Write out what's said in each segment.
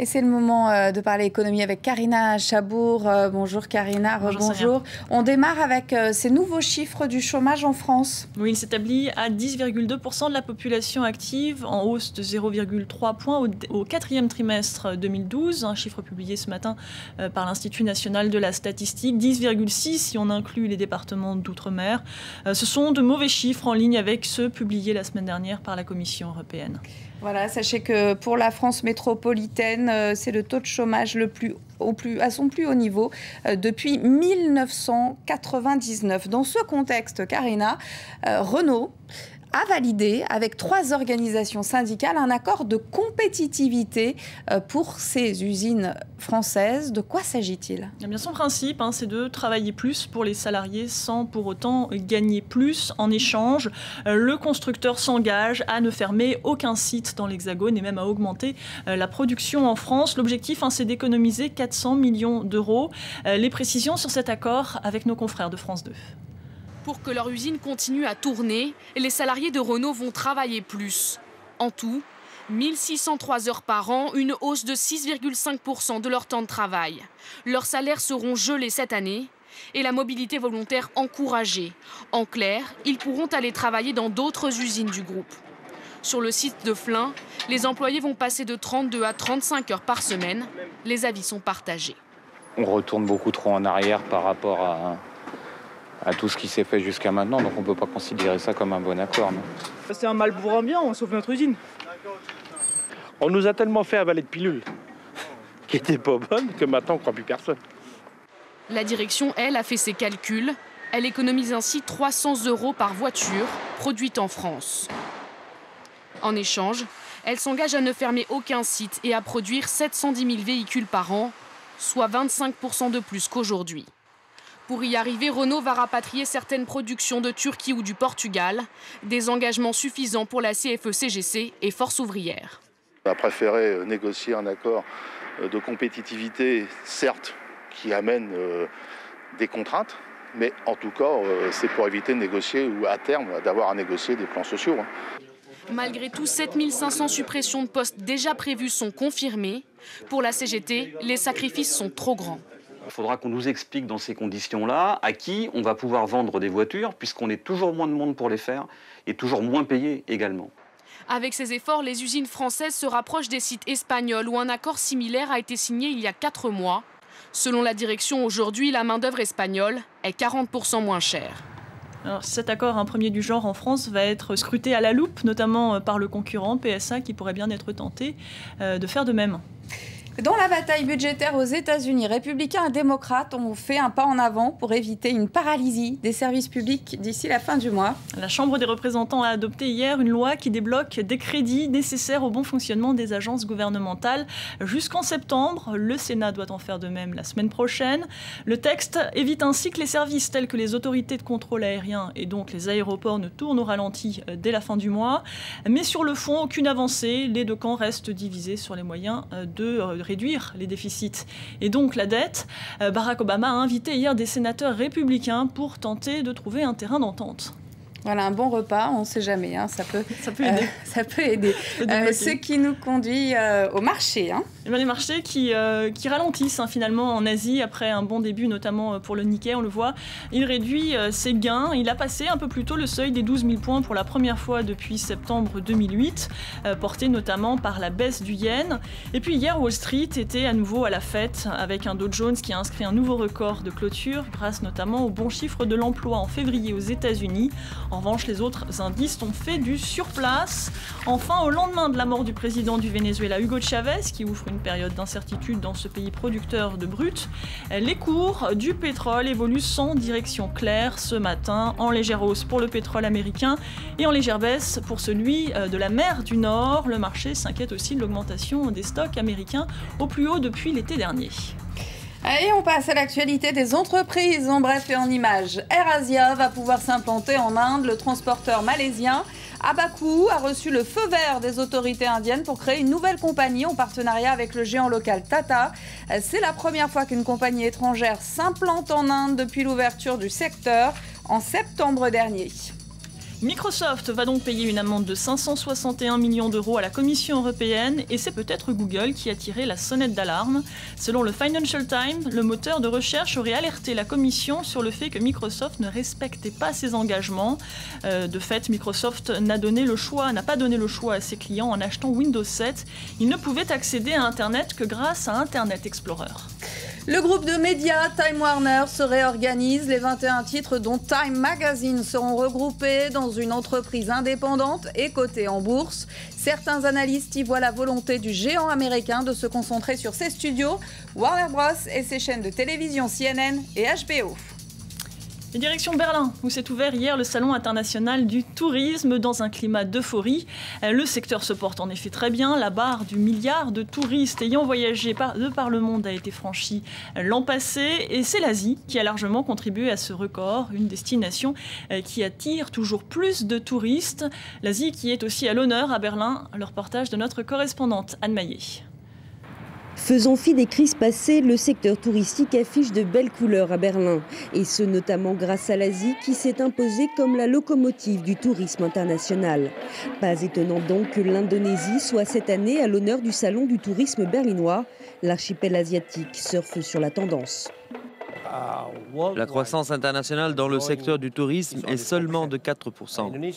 Et c'est le moment de parler économie avec Karina Chabour. Bonjour Karina, rebonjour. On démarre avec ces nouveaux chiffres du chômage en France. Oui, il s'établit à 10,2% de la population active, en hausse de 0,3 points au quatrième trimestre 2012, un chiffre publié ce matin par l'Institut national de la statistique, 10,6 si on inclut les départements d'outre-mer. Ce sont de mauvais chiffres en ligne avec ceux publiés la semaine dernière par la Commission européenne. Voilà, sachez que pour la France métropolitaine, c'est le taux de chômage à son plus haut niveau depuis 1999. Dans ce contexte, Karina, Renault a validé avec 3 organisations syndicales un accord de compétitivité pour ces usines françaises. De quoi s'agit-il ? Eh bien, son principe, c'est de travailler plus pour les salariés sans pour autant gagner plus. En échange, le constructeur s'engage à ne fermer aucun site dans l'Hexagone et même à augmenter la production en France. L'objectif, c'est d'économiser 400 millions d'euros. Les précisions sur cet accord avec nos confrères de France 2. Pour que leur usine continue à tourner, les salariés de Renault vont travailler plus. En tout, 1603 heures par an, une hausse de 6,5% de leur temps de travail. Leurs salaires seront gelés cette année et la mobilité volontaire encouragée. En clair, ils pourront aller travailler dans d'autres usines du groupe. Sur le site de Flins, les employés vont passer de 32 à 35 heures par semaine. Les avis sont partagés. On retourne beaucoup trop en arrière par rapport à tout ce qui s'est fait jusqu'à maintenant, donc on ne peut pas considérer ça comme un bon accord. C'est un mal pour un bien, on sauve notre usine. On nous a tellement fait avaler de pilules qui n'étaient pas bonnes que maintenant on ne croit plus personne. La direction, elle, a fait ses calculs. Elle économise ainsi 300 € par voiture produite en France. En échange, elle s'engage à ne fermer aucun site et à produire 710 000 véhicules par an, soit 25% de plus qu'aujourd'hui. Pour y arriver, Renault va rapatrier certaines productions de Turquie ou du Portugal, des engagements suffisants pour la CFE-CGC et Force ouvrière. On a préféré négocier un accord de compétitivité, certes, qui amène des contraintes, mais en tout cas, c'est pour éviter de négocier ou à terme d'avoir à négocier des plans sociaux. Malgré tout, 7500 suppressions de postes déjà prévues sont confirmées. Pour la CGT, les sacrifices sont trop grands. Il faudra qu'on nous explique dans ces conditions-là à qui on va pouvoir vendre des voitures, puisqu'on est toujours moins de monde pour les faire et toujours moins payé également. Avec ces efforts, les usines françaises se rapprochent des sites espagnols où un accord similaire a été signé il y a 4 mois. Selon la direction, aujourd'hui, la main-d'œuvre espagnole est 40% moins chère. Alors, cet accord, un premier du genre en France, va être scruté à la loupe, notamment par le concurrent PSA qui pourrait bien être tenté de faire de même. Dans la bataille budgétaire aux États-Unis, républicains et démocrates ont fait un pas en avant pour éviter une paralysie des services publics d'ici la fin du mois. La Chambre des représentants a adopté hier une loi qui débloque des crédits nécessaires au bon fonctionnement des agences gouvernementales jusqu'en septembre. Le Sénat doit en faire de même la semaine prochaine. Le texte évite ainsi que les services tels que les autorités de contrôle aérien et donc les aéroports ne tournent au ralenti dès la fin du mois. Mais sur le fond, aucune avancée. Les deux camps restent divisés sur les moyens de réduire les déficits et donc la dette. Barack Obama a invité hier des sénateurs républicains pour tenter de trouver un terrain d'entente. Voilà, un bon repas, on ne sait jamais, ça peut aider. Ça peut aider. Ce qui nous conduit au marché. Et bien, les marchés qui ralentissent finalement en Asie après un bon début, notamment pour le Nikkei, on le voit. Il réduit ses gains. Il a passé un peu plus tôt le seuil des 12 000 points pour la première fois depuis septembre 2008, porté notamment par la baisse du yen. Et puis hier, Wall Street était à nouveau à la fête avec un Dow Jones qui a inscrit un nouveau record de clôture grâce notamment aux bons chiffres de l'emploi en février aux États-Unis. En revanche, les autres indices ont fait du surplace. Enfin, au lendemain de la mort du président du Venezuela, Hugo Chavez, qui ouvre une période d'incertitude dans ce pays producteur de brut, les cours du pétrole évoluent sans direction claire ce matin, en légère hausse pour le pétrole américain et en légère baisse pour celui de la mer du Nord. Le marché s'inquiète aussi de l'augmentation des stocks américains au plus haut depuis l'été dernier. Et on passe à l'actualité des entreprises en bref et en images. AirAsia va pouvoir s'implanter en Inde. Le transporteur malaisien Abaku a reçu le feu vert des autorités indiennes pour créer une nouvelle compagnie en partenariat avec le géant local Tata. C'est la première fois qu'une compagnie étrangère s'implante en Inde depuis l'ouverture du secteur en septembre dernier. Microsoft va donc payer une amende de 561 millions d'euros à la Commission européenne et c'est peut-être Google qui a tiré la sonnette d'alarme. Selon le Financial Times, le moteur de recherche aurait alerté la Commission sur le fait que Microsoft ne respectait pas ses engagements. De fait, Microsoft n'a pas donné le choix à ses clients en achetant Windows 7. Ils ne pouvaient accéder à Internet que grâce à Internet Explorer. Le groupe de médias Time Warner se réorganise. Les 21 titres dont Time Magazine seront regroupés dans une entreprise indépendante et cotée en bourse. Certains analystes y voient la volonté du géant américain de se concentrer sur ses studios, Warner Bros. Et ses chaînes de télévision CNN et HBO. Et direction Berlin, où s'est ouvert hier le Salon international du tourisme dans un climat d'euphorie. Le secteur se porte en effet très bien. La barre du milliard de touristes ayant voyagé de par le monde a été franchie l'an passé. Et c'est l'Asie qui a largement contribué à ce record, une destination qui attire toujours plus de touristes. L'Asie qui est aussi à l'honneur à Berlin. Le reportage de notre correspondante Anne Maillet. Faisant fi des crises passées, le secteur touristique affiche de belles couleurs à Berlin. Et ce notamment grâce à l'Asie qui s'est imposée comme la locomotive du tourisme international. Pas étonnant donc que l'Indonésie soit cette année à l'honneur du salon du tourisme berlinois. L'archipel asiatique surfe sur la tendance. La croissance internationale dans le secteur du tourisme est seulement de 4%.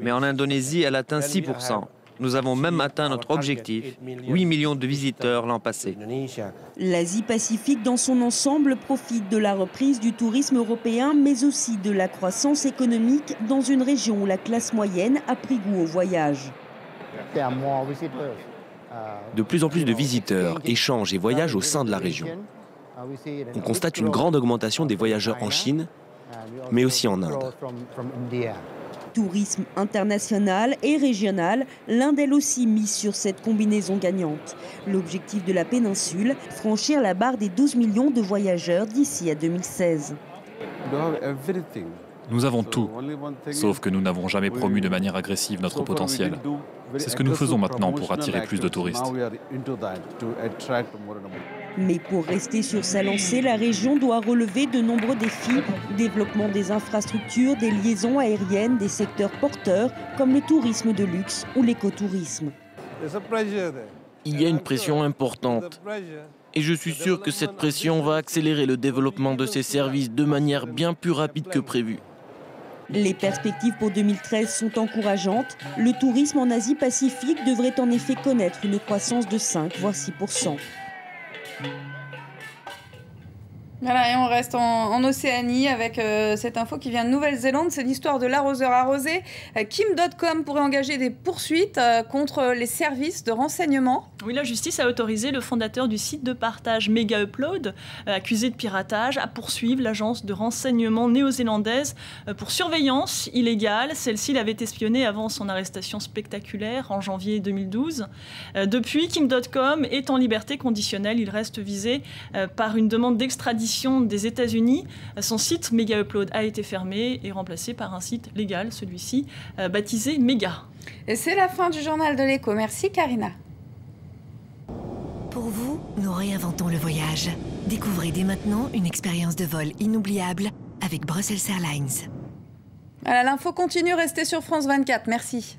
Mais en Indonésie, elle atteint 6%. Nous avons même atteint notre objectif, 8 millions de visiteurs l'an passé. L'Asie-Pacifique dans son ensemble profite de la reprise du tourisme européen, mais aussi de la croissance économique dans une région où la classe moyenne a pris goût au voyage. De plus en plus de visiteurs échangent et voyagent au sein de la région. On constate une grande augmentation des voyageurs en Chine, mais aussi en Inde. Tourisme international et régional, l'Inde elle aussi mise sur cette combinaison gagnante. L'objectif de la péninsule, franchir la barre des 12 millions de voyageurs d'ici à 2016. Nous avons tout, sauf que nous n'avons jamais promu de manière agressive notre potentiel. C'est ce que nous faisons maintenant pour attirer plus de touristes. Mais pour rester sur sa lancée, la région doit relever de nombreux défis. Développement des infrastructures, des liaisons aériennes, des secteurs porteurs comme le tourisme de luxe ou l'écotourisme. Il y a une pression importante. Et je suis sûr que cette pression va accélérer le développement de ces services de manière bien plus rapide que prévu. Les perspectives pour 2013 sont encourageantes. Le tourisme en Asie-Pacifique devrait en effet connaître une croissance de 5 voire 6%. Voilà, et on reste en Océanie avec cette info qui vient de Nouvelle-Zélande. C'est l'histoire de l'arroseur arrosé. Kim.com pourrait engager des poursuites contre les services de renseignement. Oui, la justice a autorisé le fondateur du site de partage Mega Upload, accusé de piratage, à poursuivre l'agence de renseignement néo-zélandaise pour surveillance illégale. Celle-ci l'avait espionné avant son arrestation spectaculaire en janvier 2012. Depuis, Kim.com est en liberté conditionnelle. Il reste visé par une demande d'extradition des États-Unis. Son site Mega Upload a été fermé et remplacé par un site légal, celui-ci baptisé Mega. Et c'est la fin du journal de l'écho. Merci Karina. Pour vous, nous réinventons le voyage. Découvrez dès maintenant une expérience de vol inoubliable avec Brussels Airlines. Voilà, l'info continue, restez sur France 24. Merci.